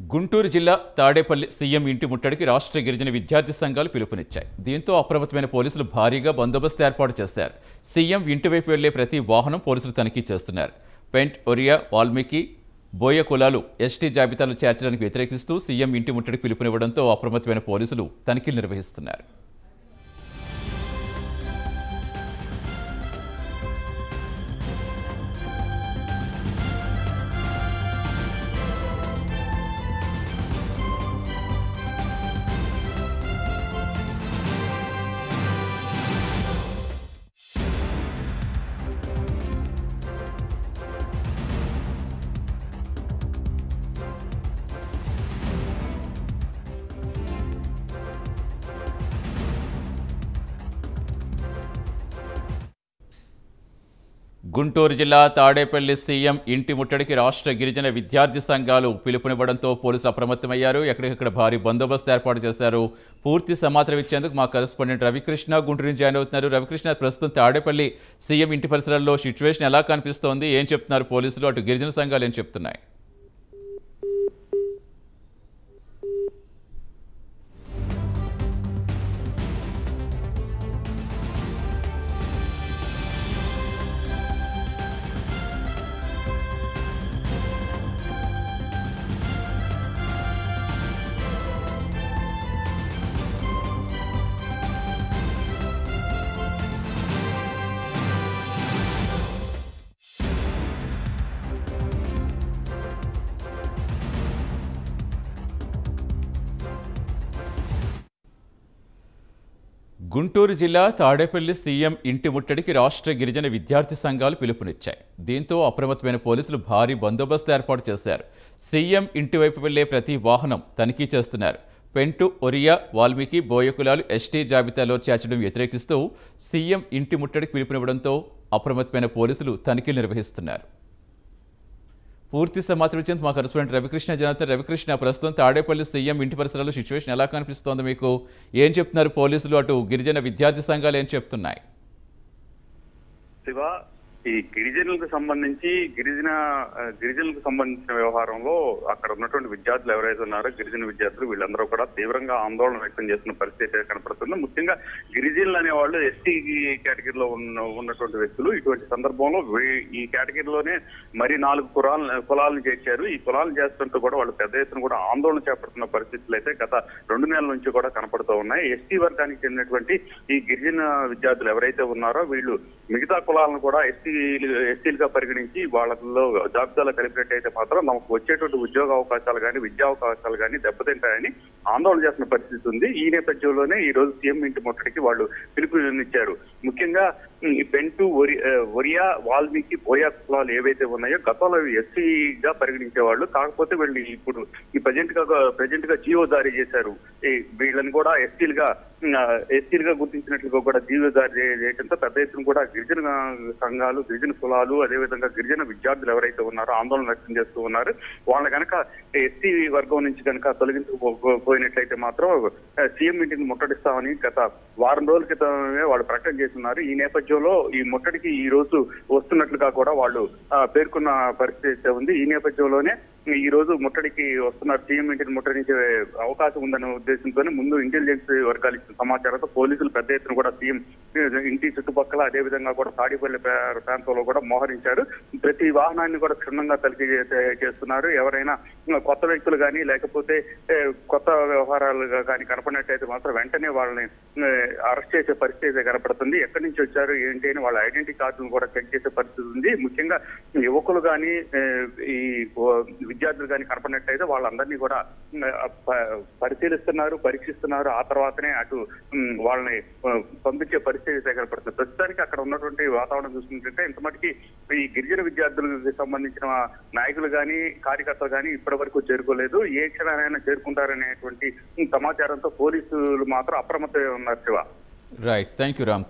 గుంటూరు జిల్లా తాడేపల్లి సీఎం ఇంటి ముట్టడికి రాష్ట్ర గిరిజన విద్యార్థి సంఘాలు పిలుపునిచ్చాయి. దీంతో అప్రమత్తమైన పోలీసులు భారీగా బందోబస్తు ఏర్పాటు చేశారు. సీఎం ఇంటి వైపు వెళ్లే ప్రతి వాహనం పోలీసులు తనిఖీ చేస్తున్నారు. పెంట్, ఒరియా, వాల్మీకి, బోయ కులాలు ఎస్టీ జాబితాలో చేర్చడానికి వ్యతిరేకిస్తూ సీఎం ఇంటి ముట్టడికి పిలుపునివ్వడంతో అప్రమత్తమైన పోలీసులు తనిఖీలు నిర్వహిస్తున్నారు. గుంటూరు జిల్లా తాడేపల్లి సీఎం ఇంటి ముట్టడికి రాష్ట్ర గిరిజన విద్యార్థి సంఘాలు పిలుపునివ్వడంతో పోలీసులు అప్రమత్తమయ్యారు. ఎక్కడికక్కడ భారీ బందోబస్తు ఏర్పాటు చేశారు. పూర్తి సమాచారం ఇచ్చేందుకు మా కరెస్పాండెంట్ రవికృష్ణ గుంటూరు నుంచి జాయిన్ అవుతున్నారు. రవికృష్ణ, ప్రస్తుతం తాడేపల్లి సీఎం ఇంటి పరిసరాల్లో సిచ్యువేషన్ ఎలా కనిపిస్తోంది? ఏం చెప్తున్నారు పోలీసులు? అటు గిరిజన సంఘాలు ఏం చెప్తున్నాయి? గుంటూరు జిల్లా తాడేపల్లి సీఎం ఇంటి ముట్టడికి రాష్ట్ర గిరిజన విద్యార్థి సంఘాలు పిలుపునిచ్చాయి. దీంతో అప్రమత్తమైన పోలీసులు భారీ బందోబస్తు ఏర్పాటు చేశారు. సీఎం ఇంటి వైపు వెళ్లే ప్రతి వాహనం తనిఖీ చేస్తున్నారు. పెంటు, ఒరియా, వాల్మీకి, బోయ కులాలు ఎస్టీ జాబితాలో చేర్చడం వ్యతిరేకిస్తూ సీఎం ఇంటి ముట్టడికి పిలుపునివ్వడంతో అప్రమత్తమైన పోలీసులు తనిఖీలు నిర్వహిస్తున్నారు. పూర్తి సమాచారం ఇచ్చేందుకు మా కరెస్పాండెంట్ రవికృష్ణ జనార్దన్. రవికృష్ణ, ప్రస్తుతం తాడేపల్లి సీఎం ఇంటి పరిసరాల్లో సిచ్యువేషన్ ఎలా కనిపిస్తోంది మీకు? ఏం చెప్తున్నారు పోలీసులు? అటు గిరిజన విద్యార్థి సంఘాలు ఏం చెప్తున్నాయి? శివ, ఈ గిరిజనులకు సంబంధించిన వ్యవహారంలో అక్కడ ఉన్నటువంటి విద్యార్థులు ఎవరైతే ఉన్నారో గిరిజన విద్యార్థులు వీళ్ళందరూ కూడా తీవ్రంగా ఆందోళన వ్యక్తం చేస్తున్న పరిస్థితి కనపడుతుంది. ముఖ్యంగా గిరిజనులు అనేవాళ్ళు ఎస్టీ కేటగిరీలో ఉన్నటువంటి వ్యక్తులు. ఇటువంటి సందర్భంలో ఈ కేటగిరీలోనే మరి 4 కులాలను చేర్చారు. ఈ కులాలను చేస్తుంటూ కూడా వాళ్ళు పెద్ద ఎత్తున కూడా ఆందోళన చేపడుతున్న పరిస్థితులు అయితే గత 2 నెలల నుంచి కూడా కనపడుతూ ఉన్నాయి. ఎస్టీ వర్గానికి చెందినటువంటి ఈ గిరిజన విద్యార్థులు ఎవరైతే ఉన్నారో వీళ్ళు మిగతా కులాలను కూడా ఎస్టీలుగా పరిగణించి వాళ్ళలో జాబితాలో కలిపినట్టయితే మాత్రం நமకు వచ్చేటువంటి ఉద్యోగ అవకాశాలు కానీ విద్యా అవకాశాలు కానీ దెబ్బతింటాయని ఆందోళన చేస్తున్న పరిస్థితి ఉంది. ఈ నేపథ్యంలోనే ఈ రోజు సీఎం ఇంటి ముట్టడికి వాళ్ళు పిలుపునిచ్చారు. ముఖ్యంగా ఈ పెంటు, ఒరియా, వాల్మీకి, బోయా కులాలు ఏవైతే ఉన్నాయో గతంలో ఎస్సీగా పరిగణించేవాళ్ళు. కాకపోతే వీళ్ళు ఇప్పుడు ఈ ప్రజెంట్ గా జీవో జారీ చేశారు. వీళ్ళని కూడా ఎస్టీలుగా గుర్తించినట్లుగా కూడా జీవో జారీ చేయడంతో పెద్ద ఎత్తున కూడా గిరిజన సంఘాలు, గిరిజన కులాలు, అదేవిధంగా గిరిజన విద్యార్థులు ఎవరైతే ఉన్నారో ఆందోళన వ్యక్తం చేస్తూ ఉన్నారు. వాళ్ళ కనుక ఎస్టీ వర్గం నుంచి కనుక తొలగించకపోయినట్లయితే మాత్రం సీఎం ఇంటిని ముట్టడిస్తామని గత వారం రోజుల క్రితమే వాళ్ళు ప్రకటన చేస్తున్నారు. ఈ నేపథ్యంలో ఈ ముట్టడికి ఈ రోజు వస్తున్నట్లుగా కూడా వాళ్ళు పేర్కొన్న పరిస్థితి ఉంది. ఈ నేపథ్యంలోనే ఈ రోజు ముట్టడికి వస్తున్నారు. సీఎం ఇంటిని ముట్టడించే అవకాశం ఉందనే ఉద్దేశంతోనే ముందు ఇంటెలిజెన్స్ వర్గాలు ఇచ్చిన సమాచారంతో పోలీసులు పెద్ద ఎత్తున కూడా సీఎం ఇంటి చుట్టుపక్కల అదేవిధంగా కూడా తాడేపల్లి ప్రాంతంలో కూడా మోహరించారు. ప్రతి వాహనాన్ని కూడా క్షుణ్ణంగా తనిఖీ చేస్తున్నారు. ఎవరైనా కొత్త వ్యక్తులు కానీ లేకపోతే కొత్త వ్యవహారాలు కానీ కనపడినట్టయితే మాత్రం వెంటనే వాళ్ళని అరెస్ట్ చేసే పరిస్థితి కనపడుతుంది. ఎక్కడి నుంచి వచ్చారు ఏంటి అని వాళ్ళ ఐడెంటిటీ కార్డును కూడా చెక్ చేసే పరిస్థితి ఉంది. ముఖ్యంగా యువకులు కానీ ఈ విద్యార్థులు కానీ కనపడినట్టయితే వాళ్ళందరినీ కూడా పరిశీలిస్తున్నారు, పరీక్షిస్తున్నారు. ఆ తర్వాతనే అటు వాళ్ళని పంపించే పరిస్థితి కనపడుతుంది. ప్రస్తుతానికి అక్కడ ఉన్నటువంటి వాతావరణం చూసుకుంటుంటే ఇంత మటుకి ఈ గిరిజన విద్యార్థులకు సంబంధించిన నాయకులు కానీ కార్యకర్తలు కానీ ఇప్పటి వరకు చేరుకోలేదు. ఏ క్షణాలైనా చేరుకుంటారనేటువంటి సమాచారంతో పోలీసులు మాత్రం అప్రమత్తమై ఉన్నారు. Shiva, right, thank you Ram.